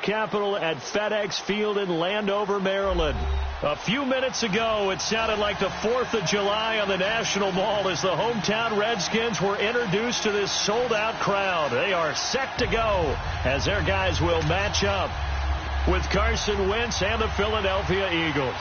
Capital at FedEx Field in Landover, Maryland. A few minutes ago, it sounded like the 4th of July on the National Mall as the hometown Redskins were introduced to this sold-out crowd. They are set to go as their guys will match up with Carson Wentz and the Philadelphia Eagles.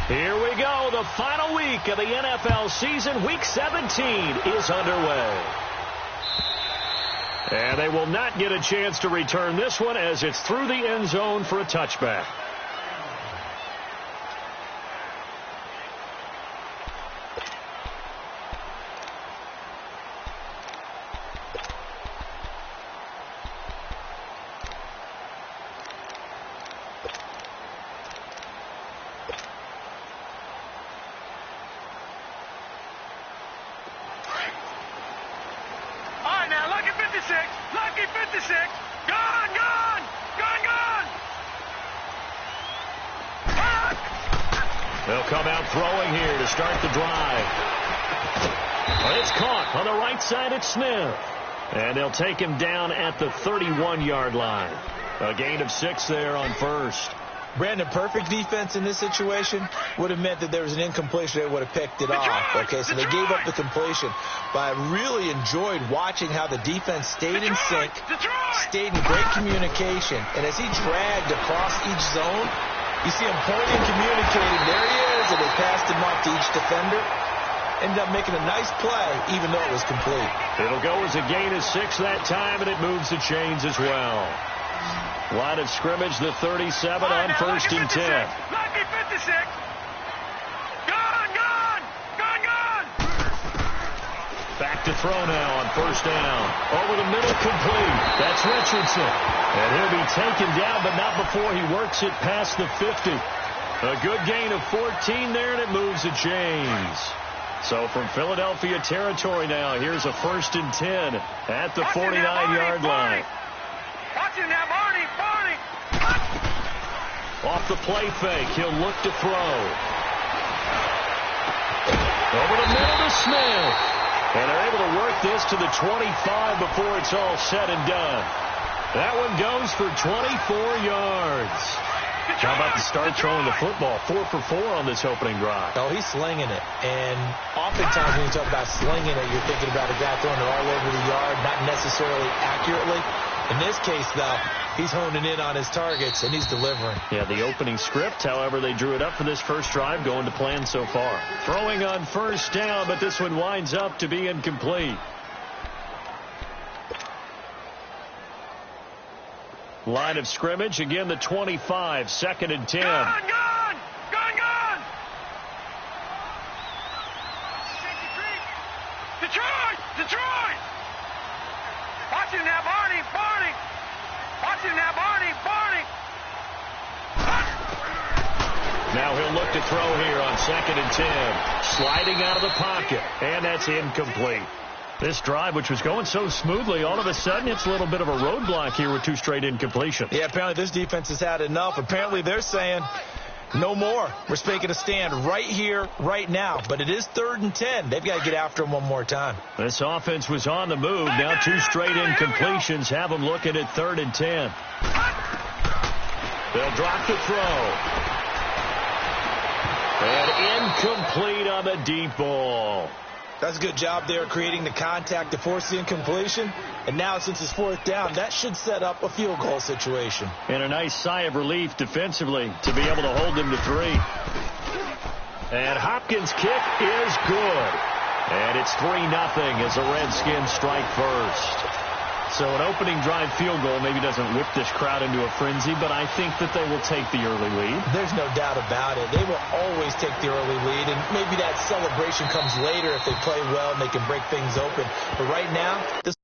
Here we go. The final week of the NFL season. Week 17 is underway. And they will not get a chance to return this one as it's through the end zone for a touchback. Lucky 56. Gone. They'll come out throwing here to start the drive. But it's caught on the right side at Smith. And they'll take him down at the 31-yard line. A gain of 6 there on first. Brandon, perfect defense in this situation would have meant that there was an incompletion. They would have picked it off. Okay, so they gave up the completion. But I really enjoyed watching how the defense stayed in sync, stayed in great communication. And as he dragged across each zone, you see him pointing, communicating. There he is, and they passed him off to each defender. Ended up making a nice play, even though it was complete. It'll go as a gain of 6 that time, and it moves the chains as well. Line of scrimmage, the 37 on first and 10. Lucky 56. Gone. Back to throw now on first down. Over the middle, complete. That's Richardson. And he'll be taken down, but not before he works it past the 50. A good gain of 14 there, and it moves the chains. So from Philadelphia territory now, here's a first and 10 at the 49-yard line. Watch him now, Barney. Off the play fake, he'll look to throw. Over the middle to Smith. And they're able to work this to the 25 before it's all said and done. That one goes for 24 yards. How about the start throwing the football? 4 for 4 on this opening drive. Oh, he's slinging it. And oftentimes when you talk about slinging it, you're thinking about a guy throwing it all over the yard, not necessarily accurately. In this case, though, he's honing in on his targets, and he's delivering. Yeah, the opening script, however, they drew it up for this first drive, going to plan so far. Throwing on first down, but this one winds up to be incomplete. Line of scrimmage, again the 25, second and 10. Gone. Detroit. Watch him now, Barney. Watch him now, Barney. Now he'll look to throw here on second and 10. Sliding out of the pocket, and that's incomplete. This drive, which was going so smoothly, all of a sudden it's a little bit of a roadblock here with 2 straight incompletions. Yeah, apparently this defense has had enough. Apparently they're saying no more. We're making a stand right here, right now. But it is 3rd and 10. They've got to get after him one more time. This offense was on the move. Now 2 straight incompletions have them looking at 3rd and 10. They'll drop the throw. And incomplete on the deep ball. That's a good job there creating the contact to force the incompletion. And now since it's 4th down, that should set up a field goal situation. And a nice sigh of relief defensively to be able to hold them to 3. And Hopkins' kick is good. And it's 3-0 as the Redskins strike first. So an opening drive field goal maybe doesn't whip this crowd into a frenzy, but I think that they will take the early lead. There's no doubt about it. They will always take the early lead, and maybe that celebration comes later if they play well and they can break things open. But right now, this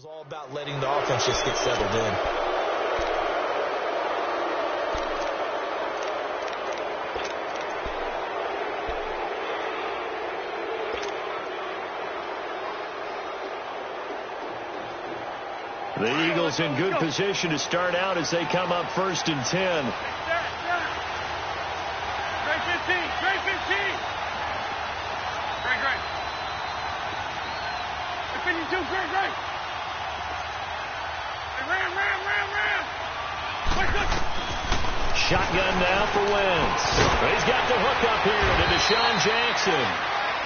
It's all about letting the offense just get settled in. The Eagles in good position to start out as they come up 1st and 10. Great 15. Great 15. Great. 52. Great. Ram. Shotgun now for Wentz. He's got the hook up here to Deshaun Jackson.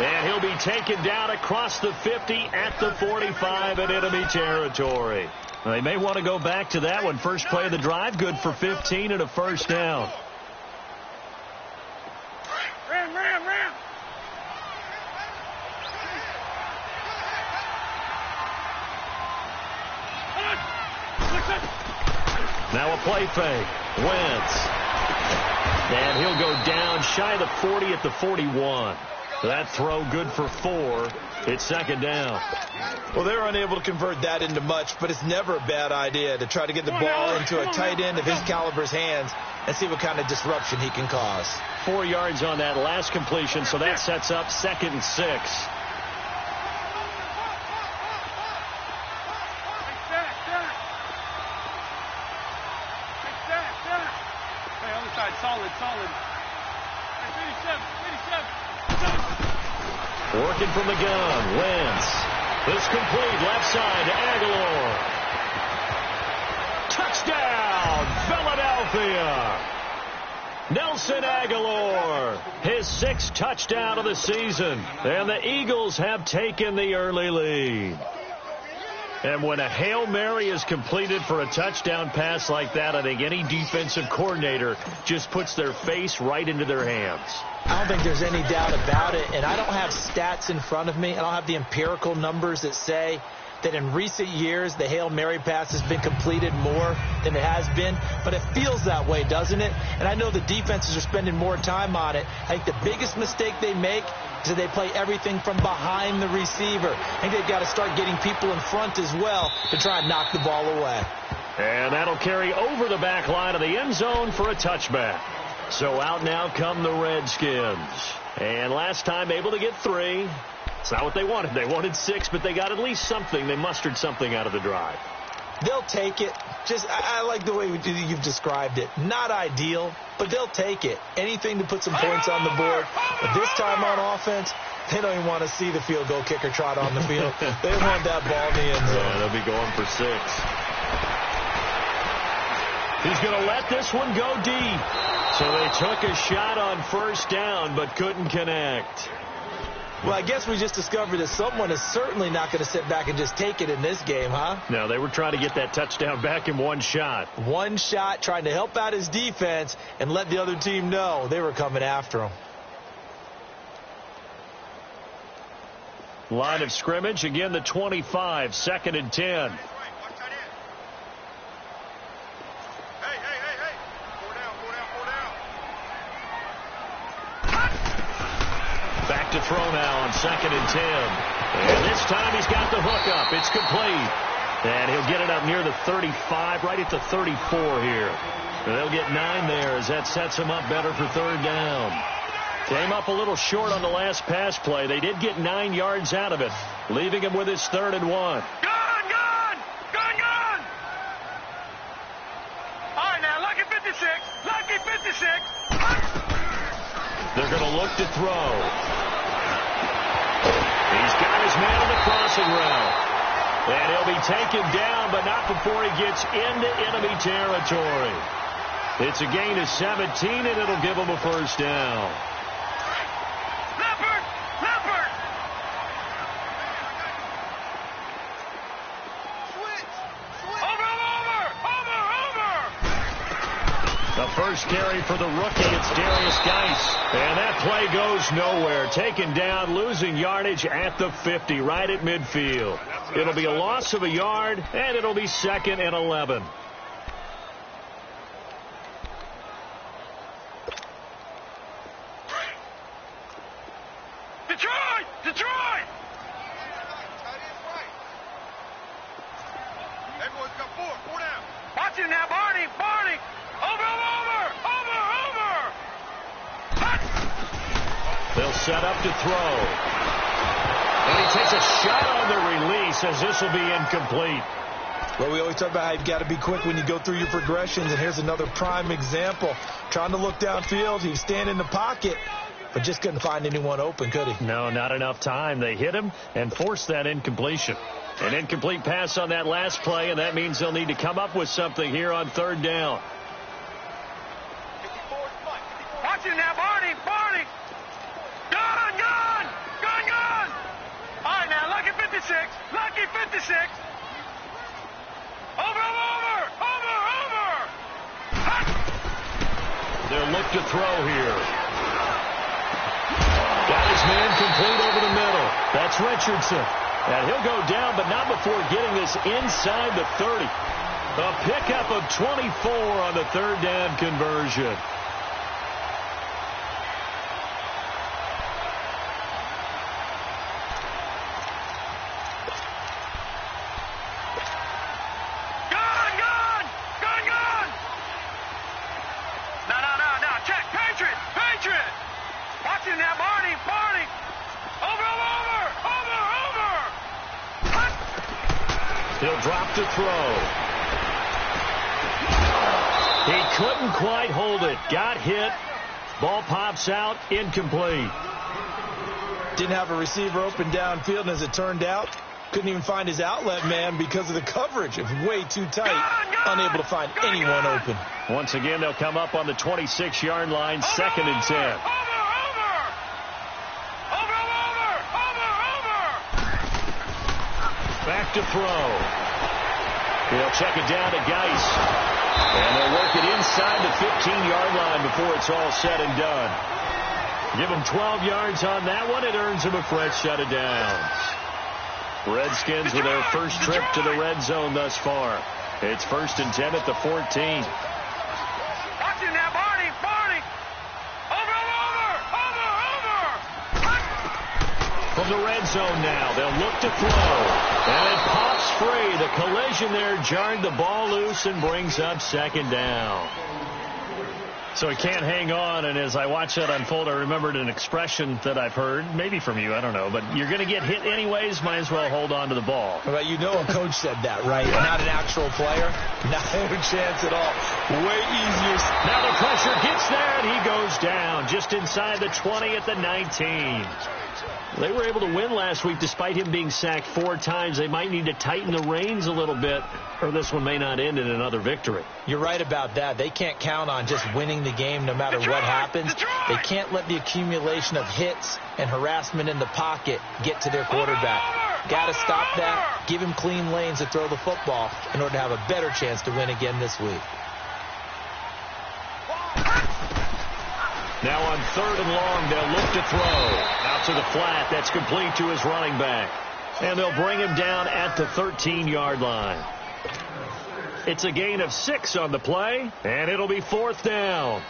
And he'll be taken down across the 50 at the 45 in enemy territory. They may want to go back to that one. First play of the drive, good for 15 and a first down. Ram. Now a play fake. Wentz. And he'll go down shy of the 40 at the 41. That throw good for 4. It's 2nd down. Well, they're unable to convert that into much, but it's never a bad idea to try to get the ball into a tight end of his caliber's hands and see what kind of disruption he can cause. 4 yards on that last completion, so that sets up 2nd and 6. Hey, other side, solid. 87. Working from the gun, Wentz. This complete left side to Aguilar. Touchdown, Philadelphia. Nelson Aguilar, his 6th touchdown of the season. And the Eagles have taken the early lead. And when a Hail Mary is completed for a touchdown pass like that, I think any defensive coordinator just puts their face right into their hands. I don't think there's any doubt about it, and I don't have stats in front of me. I don't have the empirical numbers that say that in recent years the Hail Mary pass has been completed more than it has been, but it feels that way, doesn't it? And I know the defenses are spending more time on it. I think the biggest mistake they make is that they play everything from behind the receiver. I think they've got to start getting people in front as well to try and knock the ball away. And that'll carry over the back line of the end zone for a touchback. So out now come the Redskins. And last time able to get 3. It's not what they wanted. They wanted 6, but they got at least something. They mustered something out of the drive. They'll take it. I like the way you've described it. Not ideal, but they'll take it. Anything to put some points on the board. But this time on offense, they don't even want to see the field goal kicker trot on the field. They want that ball in the end zone. Yeah, they'll be going for 6. He's going to let this one go deep. So they took a shot on 1st down, but couldn't connect. Well, I guess we just discovered that someone is certainly not going to sit back and just take it in this game, huh? No, they were trying to get that touchdown back in one shot. One shot, trying to help out his defense and let the other team know they were coming after him. Line of scrimmage, again the 25, 2nd and 10. Back to throw now on 2nd and 10. And this time he's got the hook up. It's complete. And he'll get it up near the 35, right at the 34 here. And they'll get 9 there as that sets him up better for 3rd down. Came up a little short on the last pass play. They did get 9 yards out of it, leaving him with his 3rd and 1. Gone! All right, now, lucky 56. They're going to look to throw. He's got his man on the crossing route. And he'll be taken down, but not before he gets into enemy territory. It's a gain of 17, and it'll give him a 1st down. Leopard! Over! The first carry for the rookie, it's Darius Geis. And that play goes nowhere. Taken down, losing yardage at the 50, right at midfield. It'll be a loss of a yard, and it'll be 2nd and 11. Detroit! They'll set up to throw. And he takes a shot on the release as this will be incomplete. Well, we always talk about how you've got to be quick when you go through your progressions, and here's another prime example. Trying to look downfield, he was standing in the pocket, but just couldn't find anyone open, could he? No, not enough time. They hit him and forced that incompletion. An incomplete pass on that last play, and that means they'll need to come up with something here on third down. Watch it now, Barney! Gun! All right, now, lucky 56! Lucky 56! Over! They'll look to throw here. Got his man complete over the middle. That's Richardson. And he'll go down, but not before getting this inside the 30. A pickup of 24 on the third down conversion. He'll drop to throw. He couldn't quite hold it. Got hit. Ball pops out. Incomplete. Didn't have a receiver open downfield, and as it turned out, couldn't even find his outlet man because of the coverage. It was way too tight. Unable to find anyone open. Once again, they'll come up on the 26-yard line, 2nd and 10. Back to throw. He'll check it down to Geis. And they'll work it inside the 15-yard line before it's all said and done. Give him 12 yards on that one. It earns him a fresh set of downs. Redskins with their first trip to the red zone thus far. It's 1st and 10 at the 14. Watch it now, Barney! Over! From the red zone now, they'll look to throw. And it pops free. The collision there jarred the ball loose and brings up 2nd down. So he can't hang on, and as I watch that unfold, I remembered an expression that I've heard, maybe from you, I don't know, but you're going to get hit anyways, might as well hold on to the ball. Well, you know a coach said that, right? Not an actual player. Not a chance at all. Way easier. Now the pressure gets there, and he goes down just inside the 20 at the 19. They were able to win last week despite him being sacked 4 times. They might need to tighten the reins a little bit, or this one may not end in another victory. You're right about that. They can't count on just winning the game no matter what happens. They can't let the accumulation of hits and harassment in the pocket get to their quarterback. Got to stop that, give him clean lanes to throw the football in order to have a better chance to win again this week. Now on 3rd and long, they'll look to throw. Out to the flat. That's complete to his running back. And they'll bring him down at the 13-yard line. It's a gain of 6 on the play, and it'll be 4th down.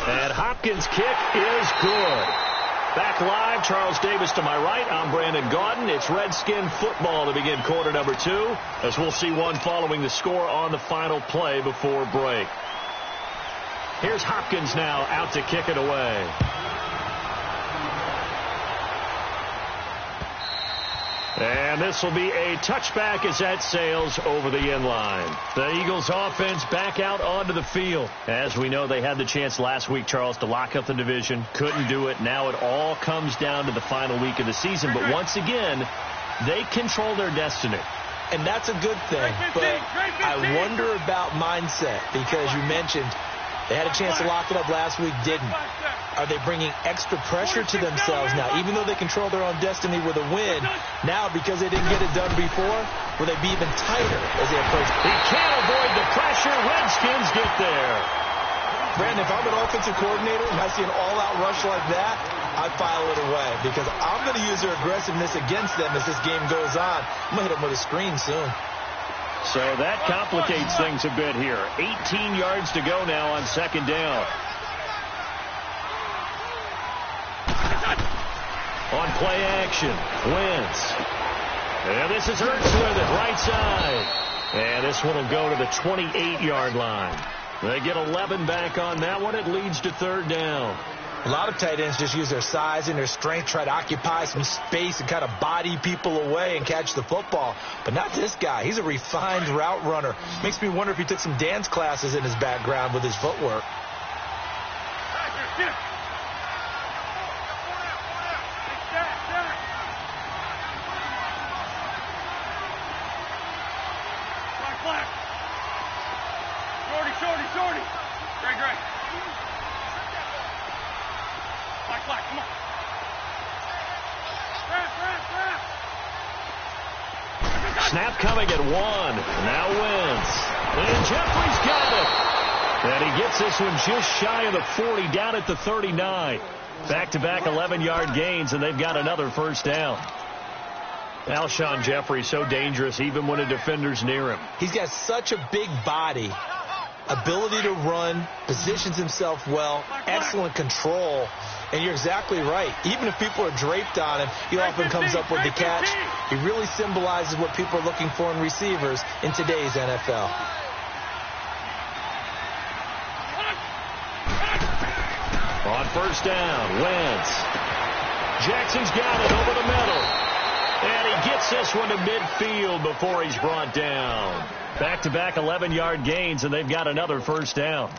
And Hopkins' kick is good. Back live, Charles Davis to my right. I'm Brandon Gaudin. It's Redskin football to begin quarter number 2, as we'll see one following the score on the final play before break. Here's Hopkins now out to kick it away. And this will be a touchback as that sails over the end line. The Eagles offense back out onto the field. As we know, they had the chance last week, Charles, to lock up the division. Couldn't do it. Now it all comes down to the final week of the season. But once again, they control their destiny. And that's a good thing. But I wonder about mindset, because you mentioned they had a chance to lock it up last week, didn't. Are they bringing extra pressure to themselves now? Even though they control their own destiny with a win, now because they didn't get it done before, will they be even tighter as they approach? He can't avoid the pressure. Redskins get there. Brandon, if I'm an offensive coordinator and I see an all-out rush like that, I file it away, because I'm going to use their aggressiveness against them as this game goes on. I'm going to hit them with a screen soon. So that complicates things a bit here. 18 yards to go now on 2nd down. On play action, Wentz. And this is Hurts with it, right side. And this one will go to the 28-yard line. They get 11 back on that one. It leads to third down. A lot of tight ends just use their size and their strength, try to occupy some space and kind of body people away and catch the football. But not this guy. He's a refined route runner. Makes me wonder if he took some dance classes in his background with his footwork. Shorty. Great. Black, come on. Snap coming at 1. Now Wentz. And Jeffrey's got it. And he gets this one just shy of the 40, down at the 39. Back-to-back 11-yard gains, and they've got another first down. Alshon Jeffrey so dangerous even when a defender's near him. He's got such a big body, ability to run, positions himself well, excellent control. And you're exactly right. Even if people are draped on him, he often comes up with the catch. He really symbolizes what people are looking for in receivers in today's NFL. On first down, Wentz. Jackson's got it over the middle. And he gets this one to midfield before he's brought down. Back-to-back 11-yard gains, and they've got another first down.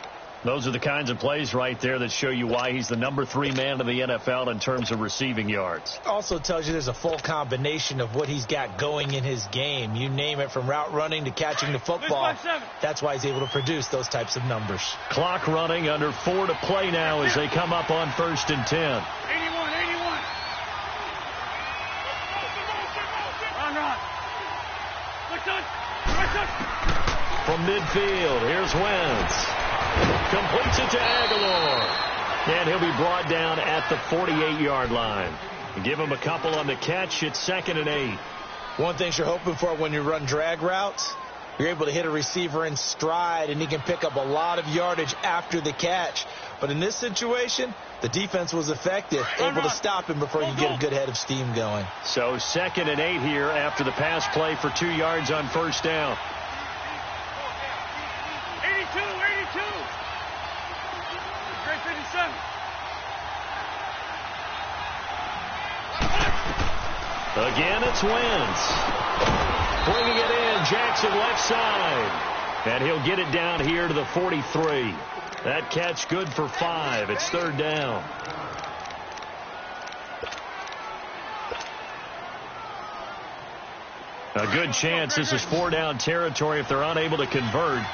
Those are the kinds of plays right there that show you why he's the number 3 man in the NFL in terms of receiving yards. Also tells you there's a full combination of what he's got going in his game. You name it, from route running to catching the football. That's why he's able to produce those types of numbers. Clock running, under 4 to play now as they come up on 1st and 10. 81. From midfield, here's Wentz. Completes it to Aguilar. And he'll be brought down at the 48-yard line. Give him a couple on the catch. It's 2nd and 8. One thing you're hoping for when you run drag routes, you're able to hit a receiver in stride, and he can pick up a lot of yardage after the catch. But in this situation, the defense was effective, able to stop him before you get a good head of steam going. So 2nd and 8 here after the pass play for 2 yards on first down. 82. Great 57. Again, it's Wentz. Bringing it in, Jackson left side. And he'll get it down here to the 43. That catch good for 5. It's 3rd down. A good chance this is 4-down territory if they're unable to convert.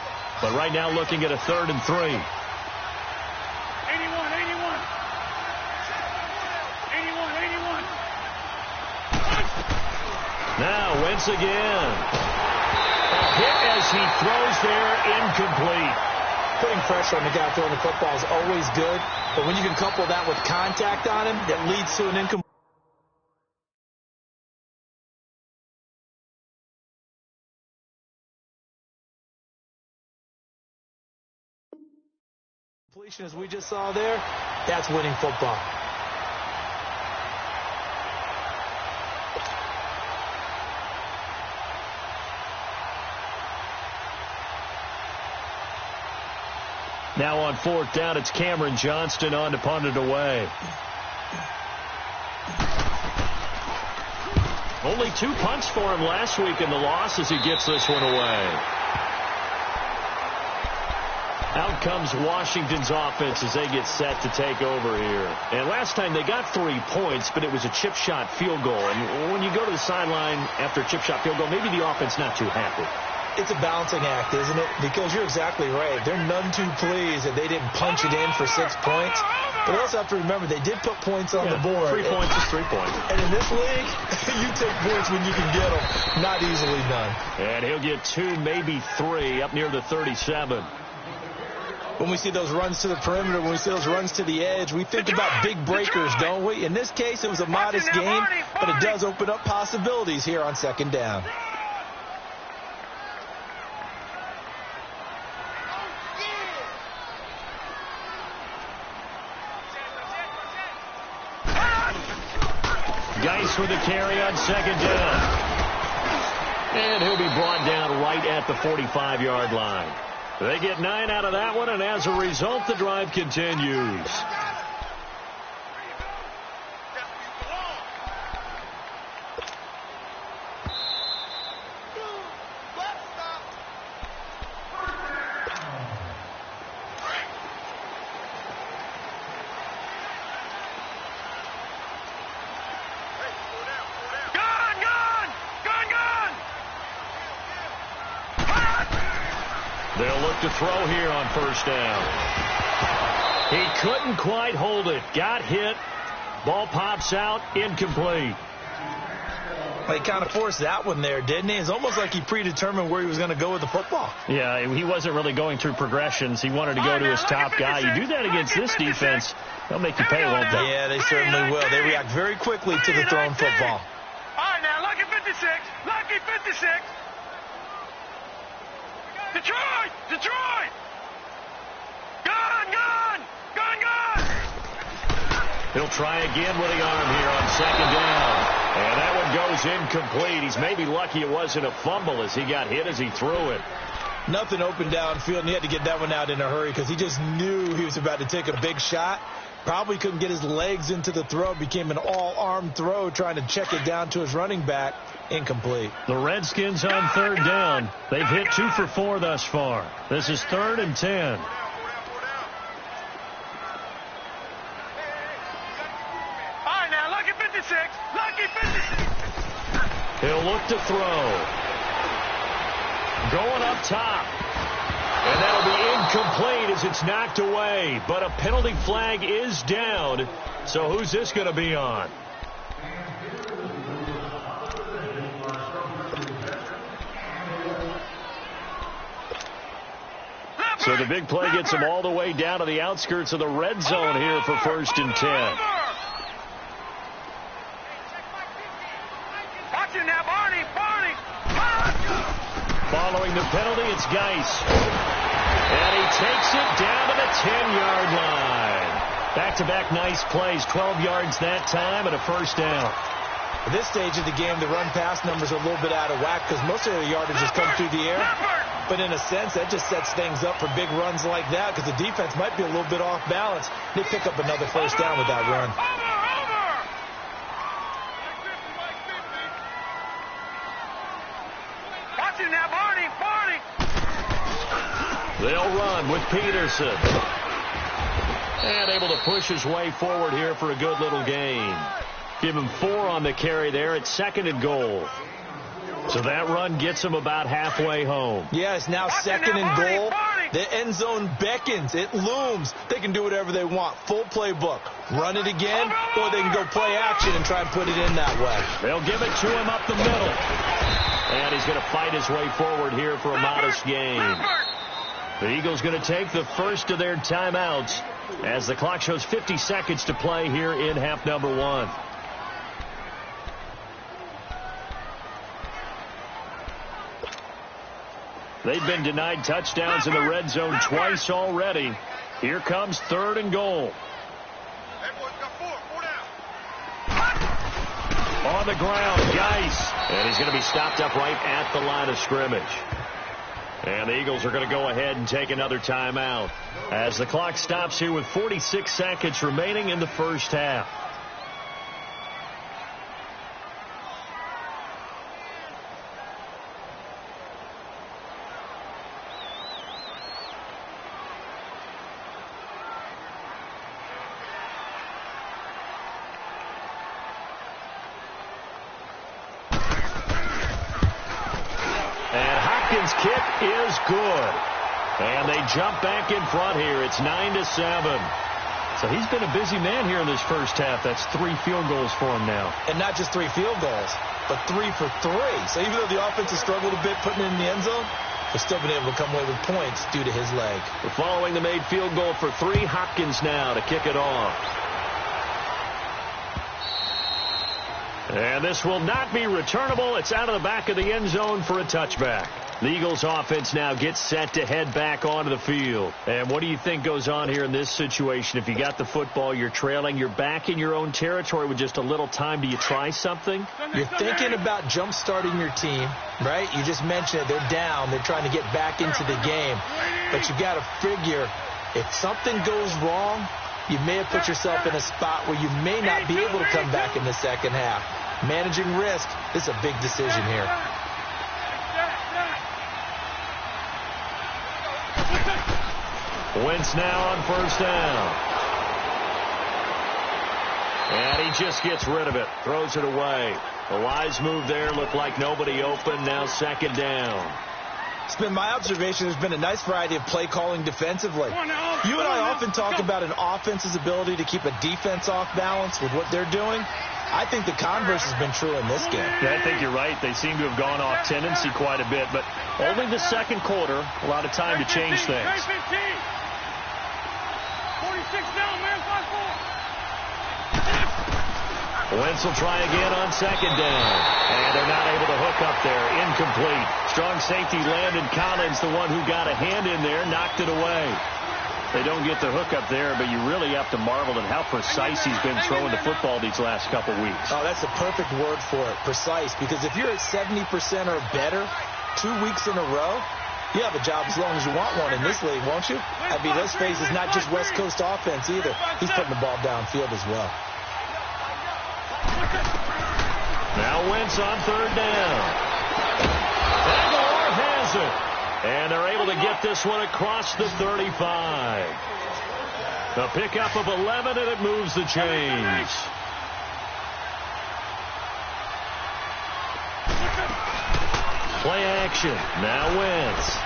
But right now looking at a 3rd and 3. 81. Now Wentz again. A hit as he throws there, incomplete. Putting pressure on the guy throwing the football is always good, but when you can couple that with contact on him, that leads to an incomplete. Completion, as we just saw there, that's winning football. Now on 4th down, it's Cameron Johnston on to punt it away. Only 2 punts for him last week in the loss as he gets this one away. Out comes Washington's offense as they get set to take over here. And last time they got 3 points, but it was a chip shot field goal. And when you go to the sideline after a chip shot field goal, maybe the offense not too happy. It's a balancing act, isn't it? Because you're exactly right. They're none too pleased that they didn't punch it in for 6 points. But also have to remember, they did put points on the board. 3 points is 3 points. And in this league, you take points when you can get them. Not easily done. And he'll get 2, maybe 3, up near the 37. When we see those runs to the perimeter, when we see those runs to the edge, we think about big breakers, don't we? In this case, it was a modest game, but it does open up possibilities here on 2nd down. Geis with the carry on 2nd down. And he'll be brought down right at the 45-yard line. They get 9 out of that one, and as a result, the drive continues. They'll look to throw here on first down. He couldn't quite hold it. Got hit. Ball pops out. Incomplete. He kind of forced that one there, didn't he? It's almost like he predetermined where he was going to go with the football. Yeah, he wasn't really going through progressions. He wanted to go to his top guy. You do that against this defense, they'll make you pay, won't they? Yeah, they certainly will. They react very quickly to the thrown football. All right, now, lucky 56. Lucky 56. Detroit! Detroit! Gun! He'll try again with the arm here on second down. And that one goes incomplete. He's maybe lucky it wasn't a fumble as he got hit as he threw it. Nothing open downfield, and he had to get that one out in a hurry because he just knew he was about to take a big shot. Probably couldn't get his legs into the throw. Became an all-arm throw trying to check it down to his running back. Incomplete. The Redskins on third down. They've hit 2 for 4 thus far. This is 3rd and 10. All right, now, lucky 56. Lucky 56. He'll look to throw. Going up top. And that'll be incomplete as it's knocked away. But a penalty flag is down. So who's this going to be on? So the big play gets him all the way down to the outskirts of the red zone here for 1st and 10. Watch it now, Barney. Following the penalty, it's Geis. And he takes it down to the 10-yard line. Back-to-back nice plays, 12 yards that time and a first down. At this stage of the game, the run-pass numbers are a little bit out of whack because most of the yardage has come through the air. But in a sense, that just sets things up for big runs like that because the defense might be a little bit off balance. They pick up another first down with that run. Watch it now, Barney. They'll run with Peterson. And able to push his way forward here for a good little gain. Give him 4 on the carry there at 2nd and goal. So that run gets him about halfway home. Yeah, it's now 2nd and goal. The end zone beckons. It looms. They can do whatever they want. Full playbook. Run it again, or they can go play action and try and put it in that way. They'll give it to him up the middle. And he's going to fight his way forward here for a modest gain. The Eagles going to take the first of their timeouts as the clock shows 50 seconds to play here in half number 1. They've been denied touchdowns in the red zone twice already. Here comes 3rd and goal. On the ground, Geis. And he's going to be stopped up right at the line of scrimmage. And the Eagles are going to go ahead and take another timeout as the clock stops here with 46 seconds remaining in the first half. Kick is good. And they jump back in front here. It's 9-7. So he's been a busy man here in this first half. That's 3 field goals for him now. And not just 3 field goals, but 3 for 3. So even though the offense has struggled a bit putting it in the end zone, they've still been able to come away with points due to his leg. We're following the made field goal for 3. Hopkins now to kick it off. And this will not be returnable. It's out of the back of the end zone for a touchback. The Eagles offense now gets set to head back onto the field. And what do you think goes on here in this situation? If you got the football, you're trailing, you're back in your own territory with just a little time. Do you try something? You're thinking about jump-starting your team, right? You just mentioned it. They're down. They're trying to get back into the game. But you got to figure if something goes wrong, you may have put yourself in a spot where you may not be able to come back in the second half. Managing risk, this is a big decision here. Wentz now on first down. And he just gets rid of it. Throws it away. A wise move there. Looked like nobody open. Now second down. It's been my observation there's been a nice variety of play calling defensively. You and I often talk about an offense's ability to keep a defense off balance with what they're doing. I think the converse has been true in this game. Yeah, I think you're right. They seem to have gone off tendency quite a bit, but only the second quarter, a lot of time to change things. 46 down, man, 5-4. Wentz will try again on second down. And they're not able to hook up there. Incomplete. Strong safety Landon Collins, the one who got a hand in there, knocked it away. They don't get the hook up there, but you really have to marvel at how precise he's been throwing the football these last couple weeks. Oh, that's the perfect word for it, precise. Because if you're at 70% or better 2 weeks in a row, you have a job as long as you want one in this league, won't you? I mean, let's face it, it's not just West Coast offense either. He's putting the ball downfield as well. Now Wentz on third down. Aguilar has it. And they're able to get this one across the 35. A pickup of 11, and it moves the chains. Play action. Now Wentz.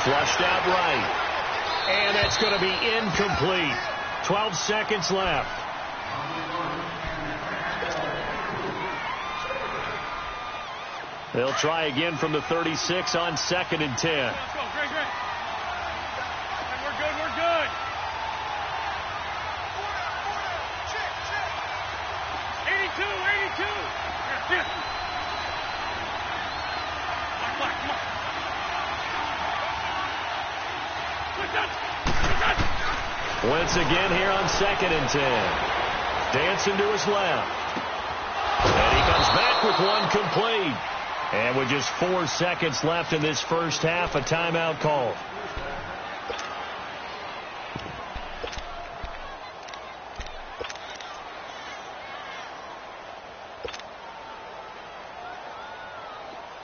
Flushed out right. And that's going to be incomplete. 12 seconds left. They'll try again from the 36 on 2nd and 10. Let's go, Greg. Okay, we're good, we're good. 82. Here. Come on. Wentz again here on 2nd and 10. Dancing to his left. And he comes back with one complete. And with just 4 seconds left in this first half, a timeout call.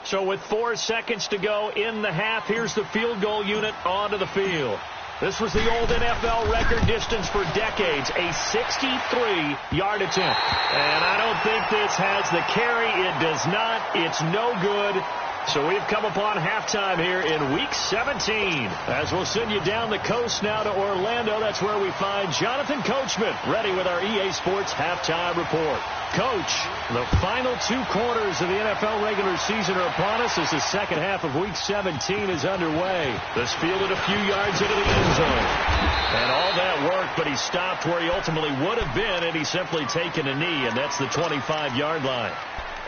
So with 4 seconds to go in the half, here's the field goal unit onto the field. This was the old NFL record distance for decades, a 63-yard attempt. And I don't think this has the carry. It does not. It's no good. So we've come upon halftime here in Week 17. As we'll send you down the coast now to Orlando, that's where we find Jonathan Coachman, ready with our EA Sports Halftime Report. Coach, the final 2 quarters of the NFL regular season are upon us as the second half of Week 17 is underway. This fielded a few yards into the end zone. And all that work, but he stopped where he ultimately would have been had he simply taken a knee, and that's the 25-yard line.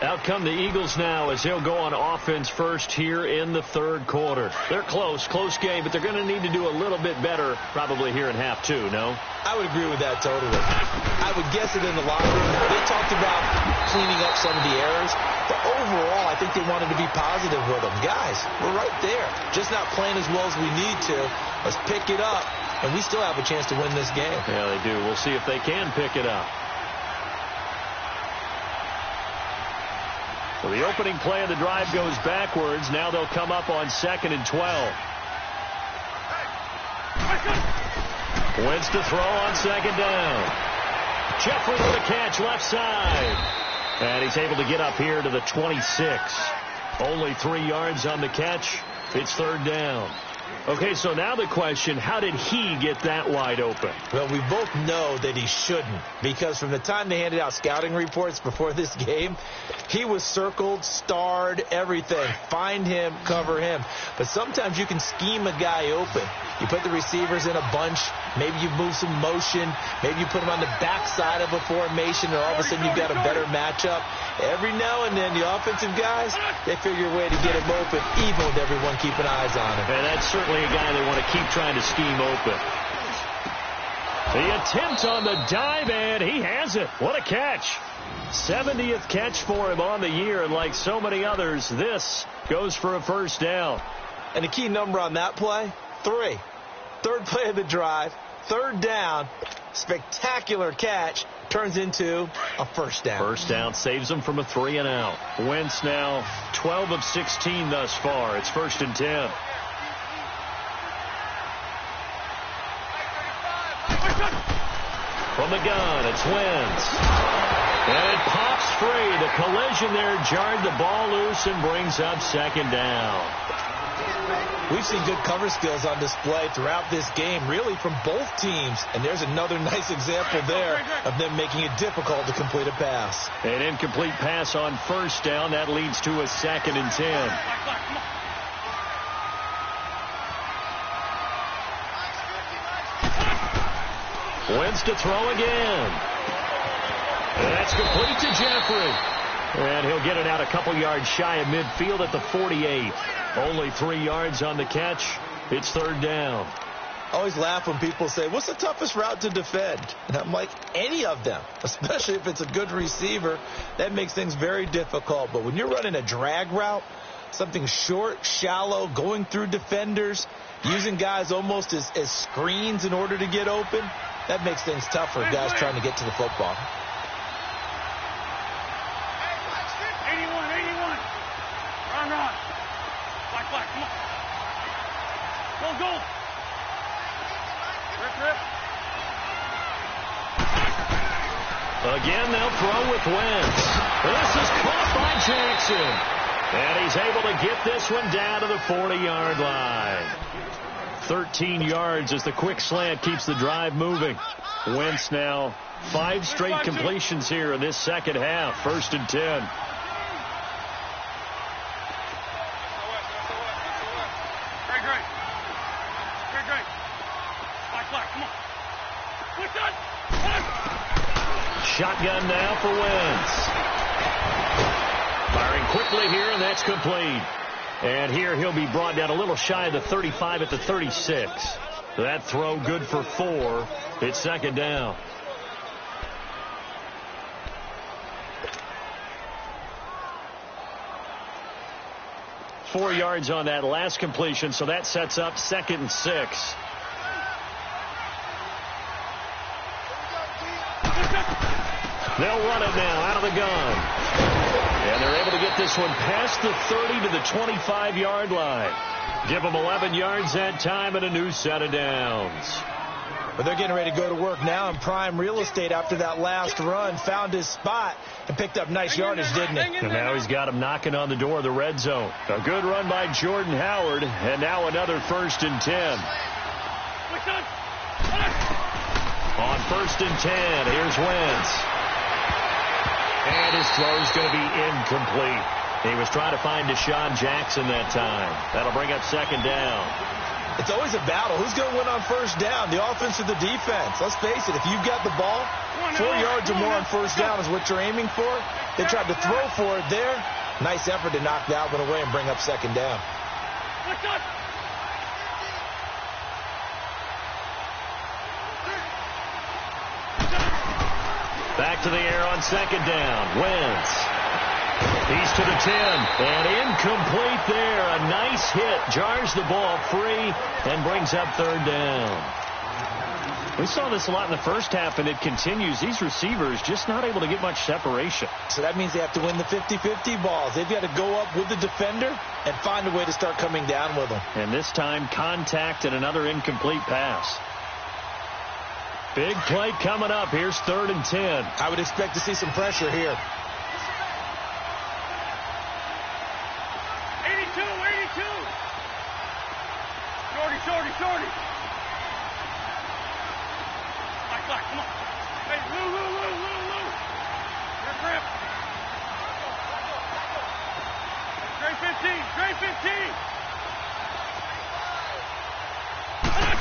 Out come the Eagles now as they'll go on offense first here in the third quarter. They're close game, but they're going to need to do a little bit better probably here in half 2, no? I would agree with that totally. I would guess it in the locker room. They talked about cleaning up some of the errors, but overall I think they wanted to be positive with them. Guys, we're right there. Just not playing as well as we need to. Let's pick it up, and we still have a chance to win this game. Yeah, they do. We'll see if they can pick it up. Well, the opening play of the drive goes backwards. Now they'll come up on 2nd and 12. Wentz to throw on 2nd down. Jeffrey with a catch left side. And he's able to get up here to the 26. Only 3 yards on the catch. It's 3rd down. Okay, so now the question, how did he get that wide open? Well, we both know that he shouldn't, because from the time they handed out scouting reports before this game, he was circled, starred, everything. Find him, cover him. But sometimes you can scheme a guy open. You put the receivers in a bunch. Maybe you move some motion. Maybe you put them on the backside of a formation, and all of a sudden you've got a better matchup. Every now and then, the offensive guys, they figure a way to get him open, even with everyone keeping eyes on him. And that's certainly a guy they want to keep trying to scheme open. The attempt on the dive, and he has it. What a catch. 70th catch for him on the year, and like so many others, this goes for a first down. And the key number on that play, 3. Third play of the drive, third down, spectacular catch, turns into a first down. First down saves them from a 3-and-out. Wentz now 12 of 16 thus far. It's 1st and 10. From the gun, it's Wentz. And it pops free. The collision there jarred the ball loose and brings up 2nd down. We've seen good cover skills on display throughout this game, really from both teams. And there's another nice example there of them making it difficult to complete a pass. An incomplete pass on 1st down. That leads to a 2nd and 10. Wentz to throw again. And that's complete to Jeffrey. And he'll get it out a couple yards shy of midfield at the 48. Only 3 yards on the catch. It's 3rd down. I always laugh when people say, what's the toughest route to defend? And I'm like, any of them, especially if it's a good receiver. That makes things very difficult. But when you're running a drag route, something short, shallow, going through defenders, using guys almost as screens in order to get open, that makes things tough for guys trying to get to the football. 81. Run. Black, come on. Go. Rip. Again, they'll throw with Wentz. This is caught by Jackson. And he's able to get this one down to the 40-yard line. 13 yards as the quick slant keeps the drive moving. Wentz now 5 straight completions here in this second half. 1st and 10. Great. Black, come on. Shotgun now for Wentz. Firing quickly here, and that's complete. And here he'll be brought down a little shy of the 35 at the 36. That throw good for 4. It's 2nd down. Four yards on that last completion, so that sets up 2nd and 6. They'll run it now out of the gun. And they're able to get this one past the 30 to the 25-yard line. Give them 11 yards that time and a new set of downs. But they're getting ready to go to work now in prime real estate after that last run. Found his spot and picked up nice yardage, didn't he? And now he's got him knocking on the door of the red zone. A good run by Jordan Howard, and now another 1st and 10. On 1st and 10, here's Wentz. And his throw's going to be incomplete. He was trying to find Deshaun Jackson that time. That'll bring up 2nd down. It's always a battle. Who's going to win on 1st down, the offense or the defense? Let's face it, if you've got the ball, 4 yards or more on 1st down is what you're aiming for. They tried to throw for it there. Nice effort to knock that one away and bring up 2nd down. Back to the air on 2nd down. Wentz. He's to the 10. And incomplete there. A nice hit. Jars the ball free and brings up 3rd down. We saw this a lot in the first half, and it continues. These receivers just not able to get much separation. So that means they have to win the 50-50 balls. They've got to go up with the defender and find a way to start coming down with them. And this time, contact and another incomplete pass. Big play coming up. Here's 3rd and 10. I would expect to see some pressure here. 82. Shorty, shorty, shorty. Like, come on. Hey, Lou. Rip. Straight 15, straight 15.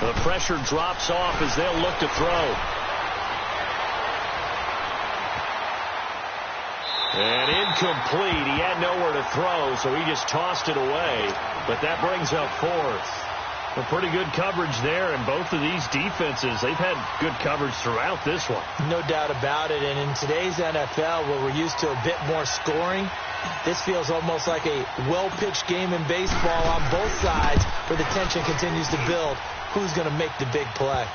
The pressure drops off as they'll look to throw. And incomplete. He had nowhere to throw, so he just tossed it away. But that brings up fourth. Well, pretty good coverage there, and both of these defenses, they've had good coverage throughout this one. No doubt about it, and in today's NFL, where we're used to a bit more scoring, this feels almost like a well-pitched game in baseball on both sides, where the tension continues to build. Who's going to make the big play?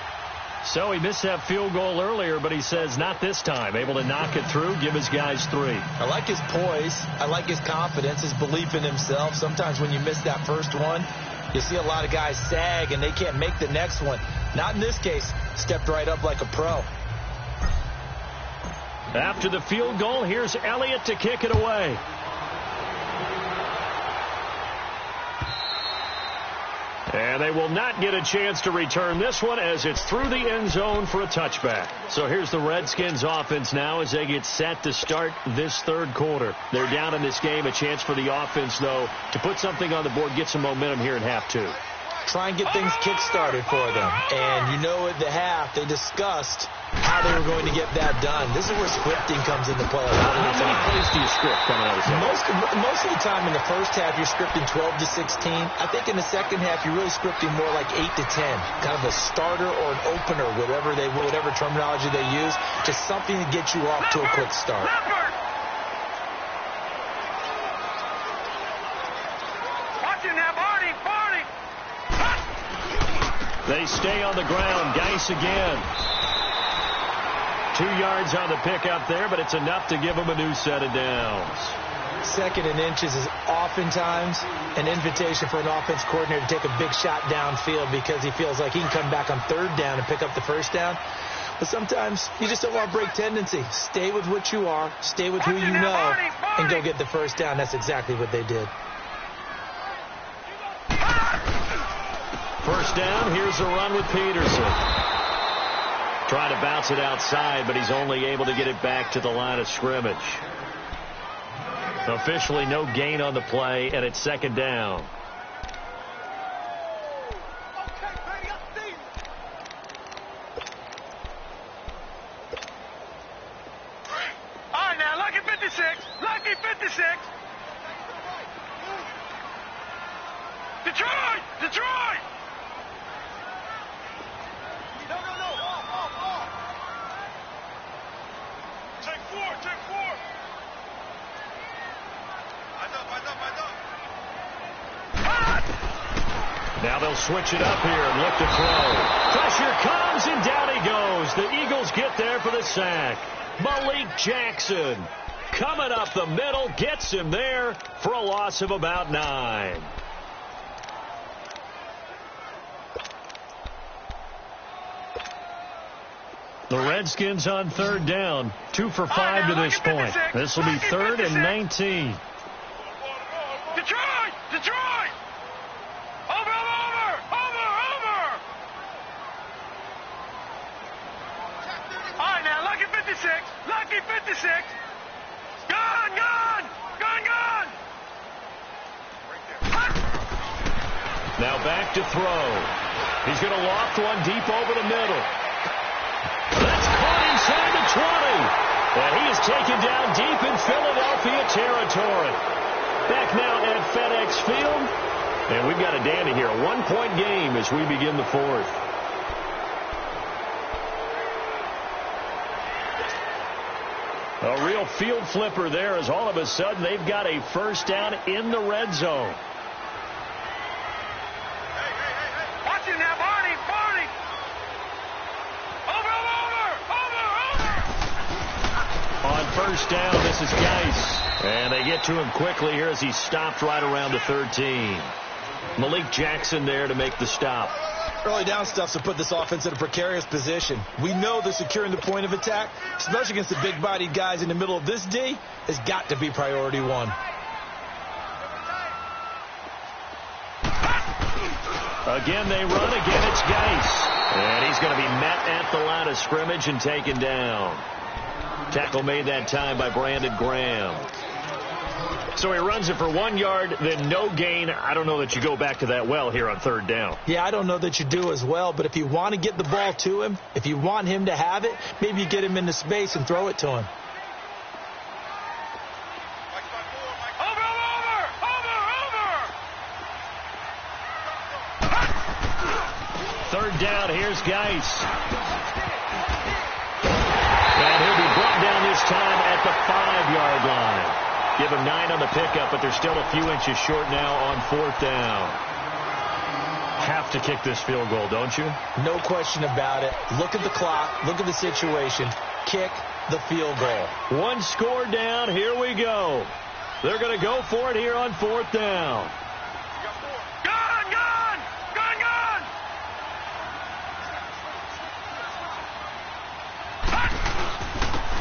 So he missed that field goal earlier, but he says not this time. Able to knock it through, give his guys 3. I like his poise. I like his confidence, his belief in himself. Sometimes when you miss that first one, you see a lot of guys sag and they can't make the next one. Not in this case. Stepped right up like a pro. After the field goal, here's Elliott to kick it away. And they will not get a chance to return this one as it's through the end zone for a touchback. So here's the Redskins offense now as they get set to start this third quarter. They're down in this game. A chance for the offense, though, to put something on the board, get some momentum here in half 2. Try and get things kick-started for them. And you know at the half, they discussed how they were going to get that done. This is where scripting comes into play a lot of the time. How many plays do you script coming out of this? Most of the time in the first half, you're scripting 12 to 16. I think in the second half, you're really scripting more like 8 to 10. Kind of a starter or an opener, whatever terminology they use. Just something to get you off to a quick start. Watching that Barney. They stay on the ground. Geis again. 2 yards on the pickup there, but it's enough to give them a new set of downs. 2nd and inches is oftentimes an invitation for an offense coordinator to take a big shot downfield because he feels like he can come back on 3rd down and pick up the 1st down. But sometimes you just don't want to break tendency. Stay with what you are, stay with who you know, and go get the 1st down. That's exactly what they did. 1st down, here's a run with Peterson. Trying to bounce it outside, but he's only able to get it back to the line of scrimmage. Officially no gain on the play, and it's 2nd down. All right, now, lucky 56. Lucky 56. Detroit! Take four. Now they'll switch it up here and look to throw. Pressure comes, and down he goes. The Eagles get there for the sack. Malik Jackson coming up the middle, gets him there for a loss of about 9. The Redskins on 3rd down. 2 for 5 to this point. This will be 3rd and 19. Detroit! Over! All right, now, lucky 56. Gone! Now back to throw. He's going to loft one deep over the middle. That's caught inside the 20. And he is taken down deep in Philadelphia territory. Back now at FedEx Field. And we've got a dandy here. A 1-point game as we begin the 4th. A real field flipper there as all of a sudden they've got a 1st down in the red zone. Watching that Barney. Over! On 1st down, this is Geis. And they get to him quickly here as he stopped right around the 13. Malik Jackson there to make the stop. Early down stuff's to put this offense in a precarious position. We know they're securing the point of attack, especially against the big-bodied guys in the middle of this D, has got to be priority 1. Again, they run. Again, it's Geis. And he's going to be met at the line of scrimmage and taken down. Tackle made that time by Brandon Graham. So he runs it for 1 yard, then no gain. I don't know that you go back to that well here on third down. Yeah, I don't know that you do as well, but if you want to get the ball to him, if you want him to have it, maybe you get him into space and throw it to him. Third down, here's Geis. And he'll be brought down this time at the 5-yard line. Give him 9 on the pickup, but they're still a few inches short now on fourth down. Have to kick this field goal, don't you? No question about it. Look at the clock. Look at the situation. Kick the field goal. One score down. Here we go. They're going to go for it here on fourth down.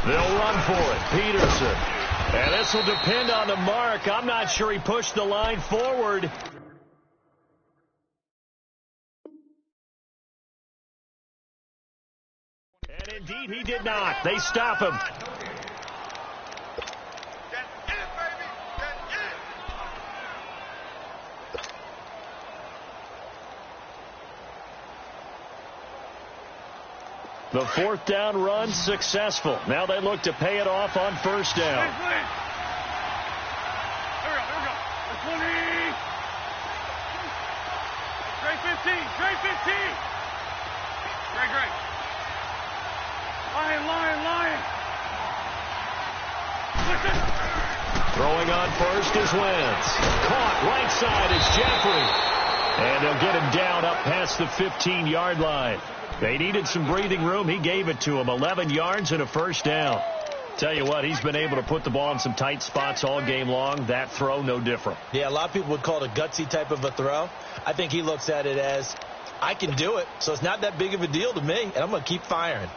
They'll run for it. Peterson. And this will depend on the mark. I'm not sure he pushed the line forward. And indeed, he did not. They stop him. The fourth down run successful. Now they look to pay it off on first down. Here we go. 20. Great 15. Great 15. Great. Lion. Listen. Throwing on first is Wentz. Caught right side is Jeffrey. And they'll get him down up past the 15-yard line. They needed some breathing room. He gave it to him. 11 yards and a first down. Tell you what, he's been able to put the ball in some tight spots all game long. That throw, no different. Yeah, a lot of people would call it a gutsy type of a throw. I think he looks at it as, I can do it, so it's not that big of a deal to me, and I'm going to keep firing.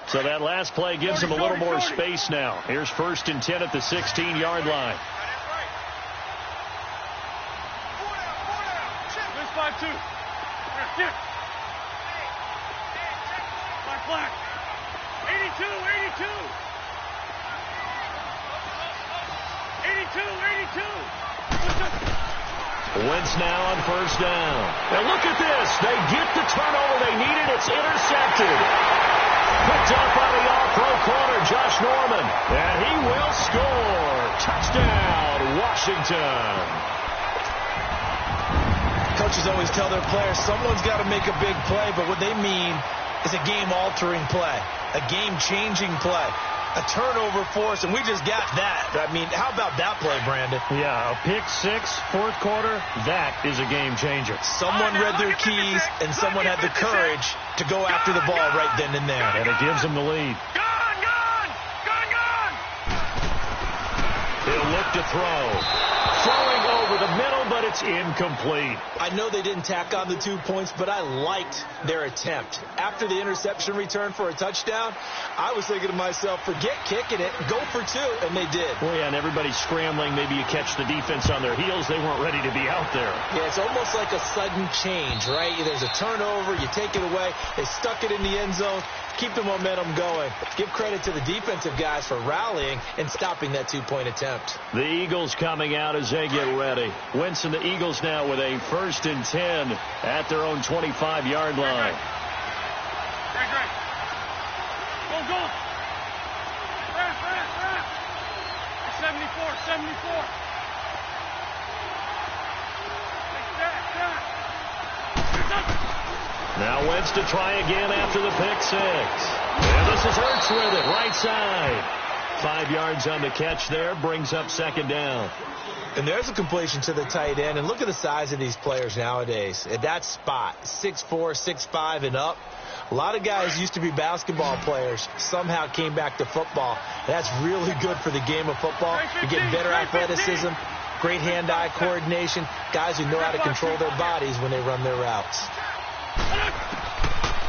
So that last play gives him a little more space now. Here's 1st and 10 at the 16-yard line. This 5-2. Here, Black. 82. 82. Wentz now on first down. And look at this. They get the turnover they needed. It's intercepted. Picked up by the all-pro corner, Josh Norman. And he will score. Touchdown, Washington. Coaches always tell their players someone's got to make a big play, but what they mean is a game-altering play, a game-changing play, a turnover force, and we just got that. I mean, how about that play, Brandon? Yeah, a pick six, fourth quarter, that is a game-changer. Someone read their keys, and someone had the courage to go after the ball right then and there. And it gives them the lead. Gone! He'll look to throw. Throwing over the middle, but it's incomplete. I know they didn't tack on the 2 points, but I liked their attempt. After the interception return for a touchdown, I was thinking to myself, forget kicking it, go for 2, and they did. Well, yeah, and everybody's scrambling. Maybe you catch the defense on their heels. They weren't ready to be out there. Yeah, it's almost like a sudden change, right? There's a turnover, you take it away, they stuck it in the end zone, keep the momentum going. Give credit to the defensive guys for rallying and stopping that 2-point attempt. The Eagles coming out as they get ready. Wentz and the Eagles now with a 1st and 10 at their own 25-yard line. Great. Go. Fast. 74. Now Wentz to try again after the pick six. And this is Hurts with it, right side. 5 yards on the catch there, brings up 2nd down. And there's a completion to the tight end. And look at the size of these players nowadays. At that spot, 6'4", 6'5", and up. A lot of guys used to be basketball players, somehow came back to football. That's really good for the game of football. You're getting better athleticism, great hand-eye coordination, guys who know how to control their bodies when they run their routes.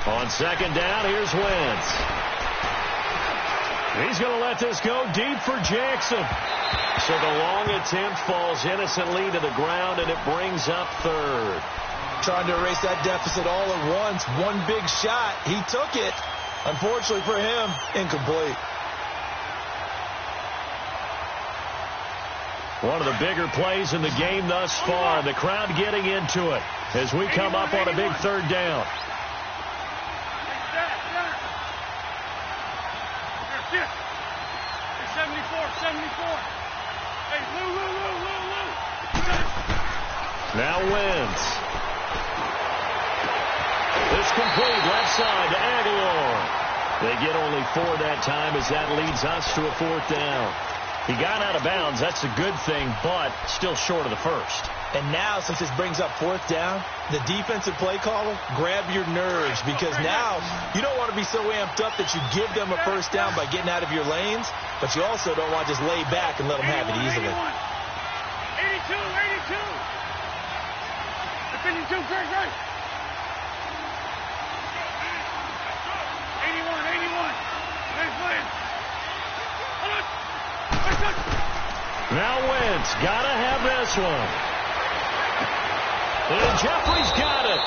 On 2nd down, here's Wentz. He's going to let this go deep for Jackson. So the long attempt falls innocently to the ground, and it brings up 3rd. trying to erase that deficit all at once. One big shot. He took it. Unfortunately for him, incomplete. One of the bigger plays in the game thus far. The crowd getting into it as we come up on a big third down. Hey, 74. Hey, Lou. Now Wentz. It's complete left side to Aguilar. They get only 4 that time as that leads us to a 4th down. He got out of bounds. That's a good thing, but still short of the first. And now, since this brings up 4th down, the defensive play caller, grab your nerves, because now you don't want to be so amped up that you give them a 1st down by getting out of your lanes, but you also don't want to just lay back and let them have it easily. 82. Defending 2, great. 81. Nice win. Now Wentz, gotta have this one. And Jeffrey's got it.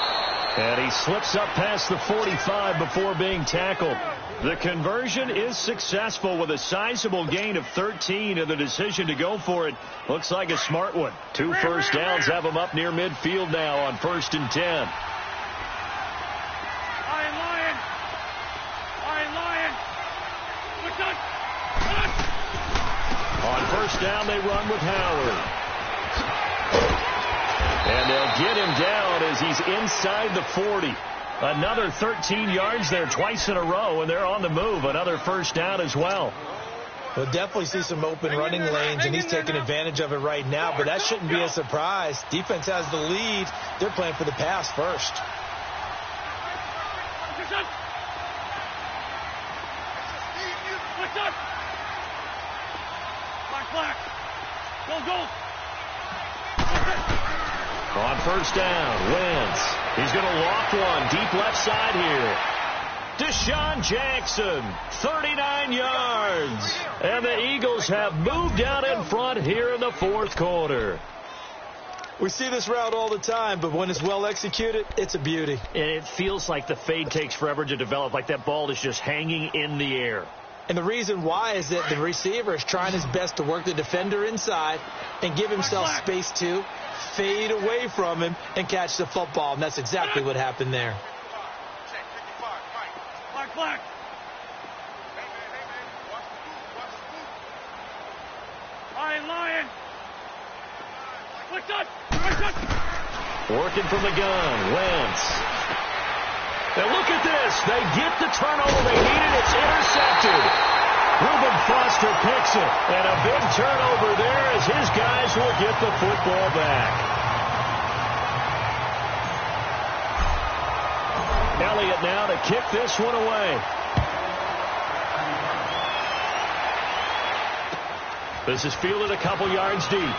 And he slips up past the 45 before being tackled. The conversion is successful with a sizable gain of 13, and the decision to go for it looks like a smart one. 2 first downs have him up near midfield now on 1st and 10. On 1st down, they run with Howard. And they'll get him down as he's inside the 40. Another 13 yards there twice in a row, and they're on the move. Another 1st down as well. We'll definitely see some open running lanes, and he's taking advantage of it right now, but that shouldn't be a surprise. Defense has the lead. They're playing for the pass first. Black. Go. On 1st down, Wentz. He's going to loft one deep left side here. Deshaun Jackson, 39 yards. And the Eagles have moved out in front here in the 4th quarter. We see this route all the time, but when it's well executed, it's a beauty. And it feels like the fade takes forever to develop, like that ball is just hanging in the air. And the reason why is that the receiver is trying his best to work the defender inside and give himself space to fade away from him and catch the football. And that's exactly what happened there. Black. Lion. Working from the gun, Wentz. Now look at this. They get the turnover they needed. It's intercepted. Reuben Foster picks it. And a big turnover there as his guys will get the football back. Elliott now to kick this one away. This is fielded a couple yards deep.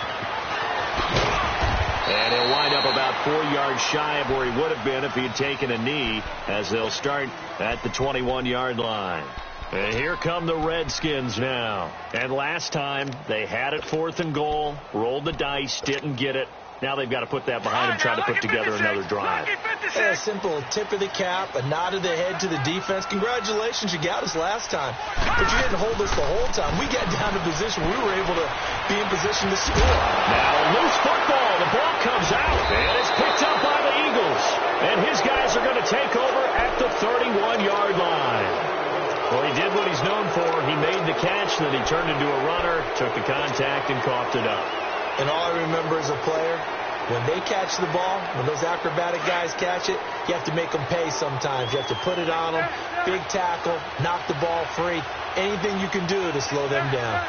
And he'll wind up about 4 yards shy of where he would have been if he had taken a knee, as they'll start at the 21-yard line. And here come the Redskins now. And last time, they had it 4th and goal, rolled the dice, didn't get it. Now they've got to put that behind them, try to put together another drive. A simple tip of the cap, a nod of the head to the defense. Congratulations, you got us last time. But you didn't hold us the whole time. We got down to position. We were able to be in position to score. Now loose football. The ball comes out, and it's picked up by the Eagles. And his guys are going to take over at the 31-yard line. Well, he did what he's known for. He made the catch, then he turned into a runner, took the contact, and coughed it up. And all I remember as a player, when they catch the ball, when those acrobatic guys catch it, you have to make them pay sometimes. You have to put it on them, big tackle, knock the ball free. Anything you can do to slow them down.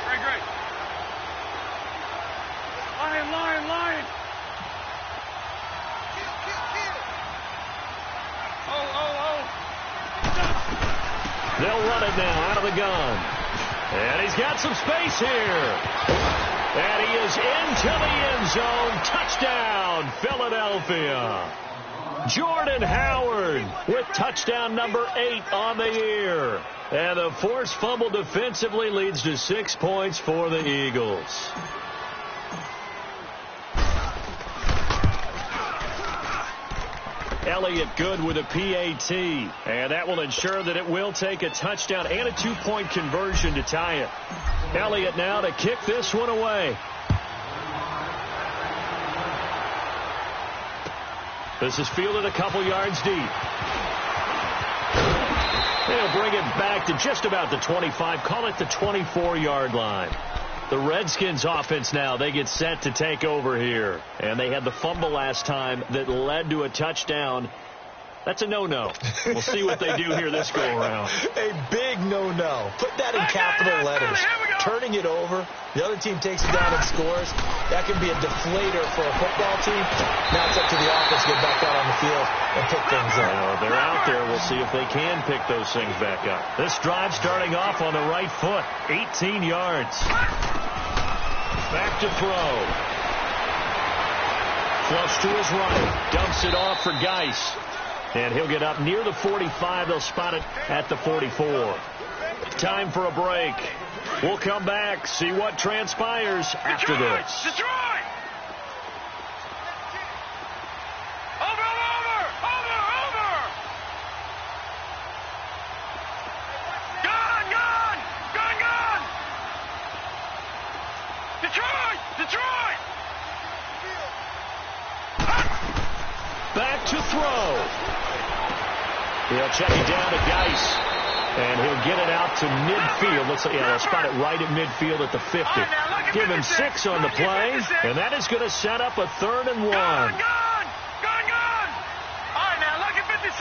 Great. Lion. Oh. They'll run it now out of the gun. And he's got some space here. And he is into the end zone. Touchdown, Philadelphia. Jordan Howard with touchdown number 8 on the year. And the forced fumble defensively leads to 6 points for the Eagles. Elliott good with a PAT. And that will ensure that it will take a touchdown and a 2-point conversion to tie it. Elliott now to kick this one away. This is fielded a couple yards deep. They'll bring it back to just about the 25. Call it the 24-yard line. The Redskins offense now, they get set to take over here. And they had the fumble last time that led to a touchdown. That's a no-no. We'll see what they do here this go-around. A big no-no. Put that in capital letters. Turning it over, the other team takes it down and scores. That can be a deflator for a football team. Now it's up to the offense to get back out on the field and pick things up. They're out there. We'll see if they can pick those things back up. This drive starting off on the right foot. 18 yards. Back to throw. Flush to his right. Dumps it off for Geis. And he'll get up near the 45. They'll spot it at the 44. Time for a break. We'll come back, see what transpires after this. Detroit! Over! Gone! Detroit! Back to throw. He'll check it down to Geis. And he'll get it out to midfield. Looks like, they'll spot it right at midfield at the 50. Give him 6 on the play, and that is going to set up a 3rd and 1. Gone! All right, now, lucky 56.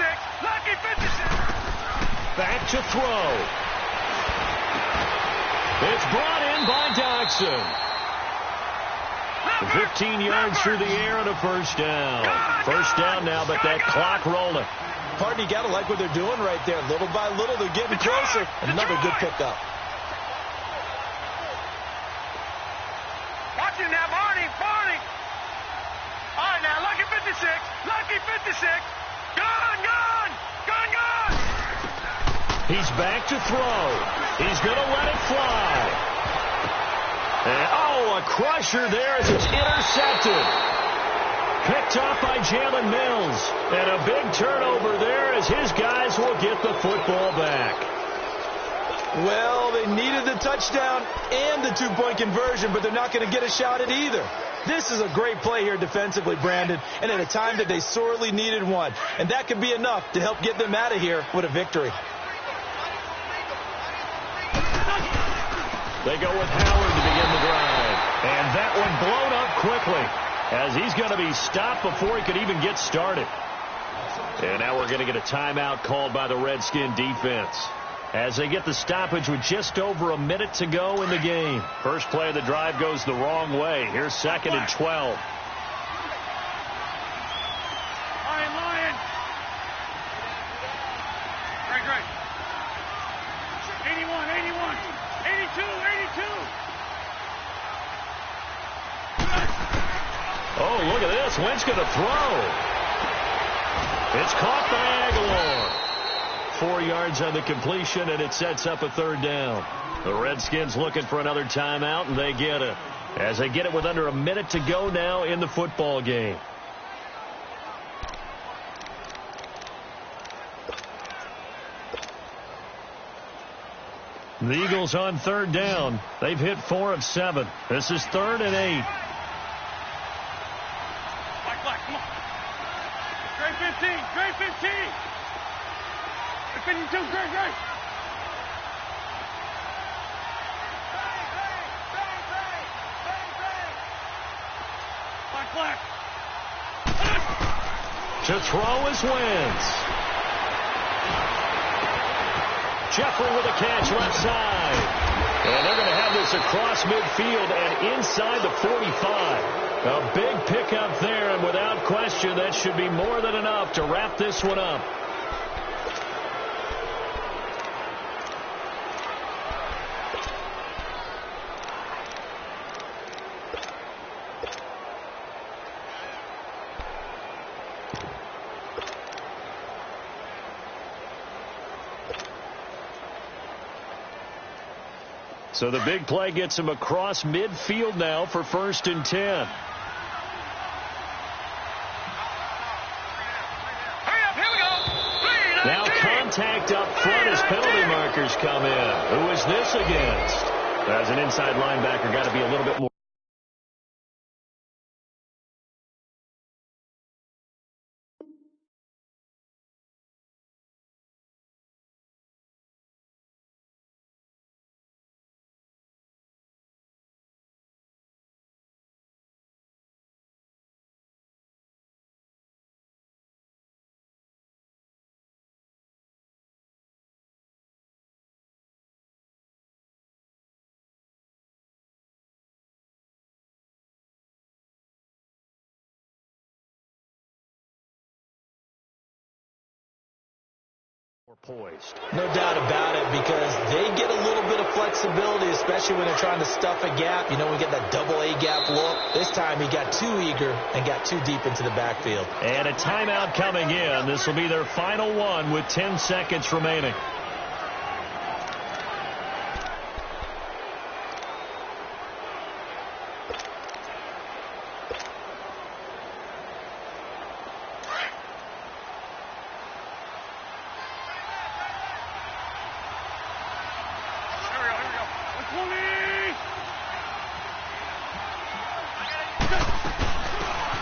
Back to throw. It's brought in by Dodson. 15 yards through the air and a first down. First down now, but that clock rolling. Partner, you got to like what they're doing right there. Little by little, they're getting closer. Another good pickup. Watch it now, Barney. All right, now, lucky 56. Gone. He's back to throw. He's going to let it fly. And, a crusher there as it's intercepted. Picked off by Jalen Mills. And a big turnover there as his guys will get the football back. Well, they needed the touchdown and the 2-point conversion, but they're not going to get a shot at either. This is a great play here defensively, Brandon, and at a time that they sorely needed one. And that could be enough to help get them out of here with a victory. They go with Howard to begin the drive. And that one blown up quickly, as he's going to be stopped before he could even get started. And now we're going to get a timeout called by the Redskin defense as they get the stoppage with just over a minute to go in the game. First play of the drive goes the wrong way. Here's 2nd and 12. Lion. Great. 81, 82. Oh, look at this. Wentz going to throw. It's caught by Aguilar. 4 yards on the completion, and it sets up a 3rd down. The Redskins looking for another timeout, and they get it. As they get it with under a minute to go now in the football game. The Eagles on 3rd down. They've hit 4 of 7. This is 3rd and 8. Black, come on. Great 15. 52, great. Black. To throw is Wentz. Jeffrey with a catch left side. And they're going to have this across midfield and inside the 45. A big pickup there, and without question, that should be more than enough to wrap this one up. So the big play gets him across midfield now for 1st and 10. contact up front as penalty markers come in. Who is this against? As an inside linebacker, got to be a little bit more. Poised. No doubt about it, because they get a little bit of flexibility, especially when they're trying to stuff a gap. You know, we get that double A gap look. This time he got too eager and got too deep into the backfield. And a timeout coming in. This will be their final one with 10 seconds remaining.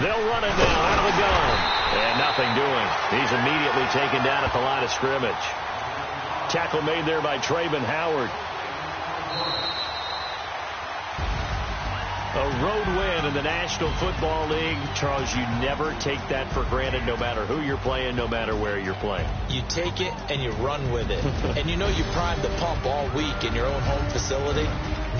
They'll run it now out of the gun. And nothing doing. He's immediately taken down at the line of scrimmage. Tackle made there by Trayvon Howard. A road win in the National Football League. Charles, you never take that for granted, no matter who you're playing, no matter where you're playing. You take it and you run with it. And you know you primed the pump all week in your own home facility.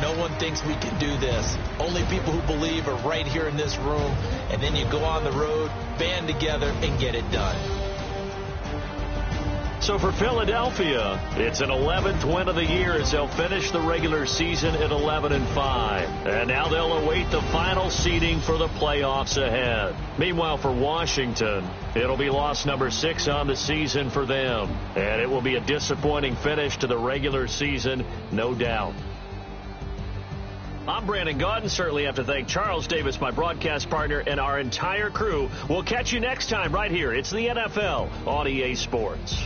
No one thinks we can do this. Only people who believe are right here in this room. And then you go on the road, band together, and get it done. So for Philadelphia, it's an 11th win of the year as they'll finish the regular season at 11-5. And now they'll await the final seeding for the playoffs ahead. Meanwhile, for Washington, it'll be loss number 6 on the season for them. And it will be a disappointing finish to the regular season, no doubt. I'm Brandon Gaudin. Certainly have to thank Charles Davis, my broadcast partner, and our entire crew. We'll catch you next time right here. It's the NFL on EA Sports.